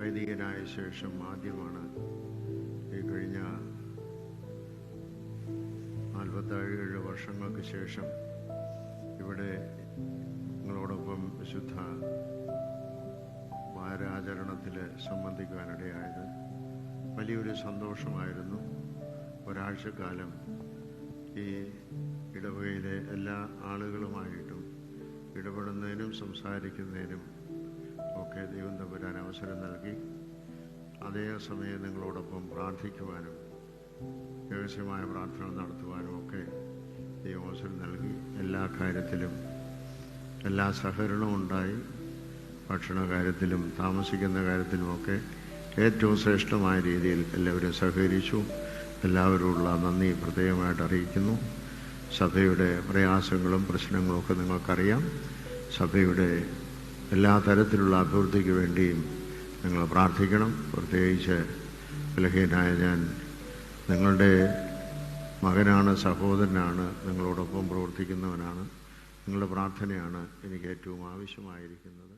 വൈദികനായ ശേഷം ആദ്യമാണ് ഈ കഴിഞ്ഞ 47 വർഷങ്ങൾക്ക് ശേഷം ഇവിടെ നിങ്ങളോടൊപ്പം വിശുദ്ധ വാരാചരണത്തിൽ സംബന്ധിക്കുവാനിടയായത് വലിയൊരു സന്തോഷമായിരുന്നു. ഒരാഴ്ചക്കാലം ഈ ഇടവകയിലെ എല്ലാ ആളുകളുമായിട്ടും ഇടപെടുന്നതിനും സംസാരിക്കുന്നതിനും ഒക്കെ ദൈവം തമ്പുരാൻ അവസരം നൽകി. അതേസമയം നിങ്ങളോടൊപ്പം പ്രാർത്ഥിക്കുവാനും രഹസ്യമായ പ്രാർത്ഥന നടത്തുവാനും ഒക്കെ ദൈവം അവസരം നൽകി. എല്ലാ കാര്യത്തിലും എല്ലാ സഹകരണവും ഉണ്ടായി. ഭക്ഷണ കാര്യത്തിലും താമസിക്കുന്ന കാര്യത്തിലുമൊക്കെ ഏറ്റവും ശ്രേഷ്ഠമായ രീതിയിൽ എല്ലാവരും സഹകരിച്ചു. എല്ലാവരോടുള്ള നന്ദി പ്രത്യേകമായിട്ട് അറിയിക്കുന്നു. സഭയുടെ പ്രയാസങ്ങളും പ്രശ്നങ്ങളും ഒക്കെ നിങ്ങൾക്കറിയാം. സഭയുടെ എല്ലാ തരത്തിലുള്ള അഭിവൃദ്ധിക്ക് വേണ്ടിയും നിങ്ങൾ പ്രാർത്ഥിക്കണം. പ്രത്യേകിച്ച് ബലഹീനായ ഞാൻ നിങ്ങളുടെ മകനാണ്, സഹോദരനാണ്, നിങ്ങളോടൊപ്പം പ്രവർത്തിക്കുന്നവനാണ്. നിങ്ങളുടെ പ്രാർത്ഥനയാണ് എനിക്ക് ഏറ്റവും ആവശ്യമായിരിക്കുന്നത്.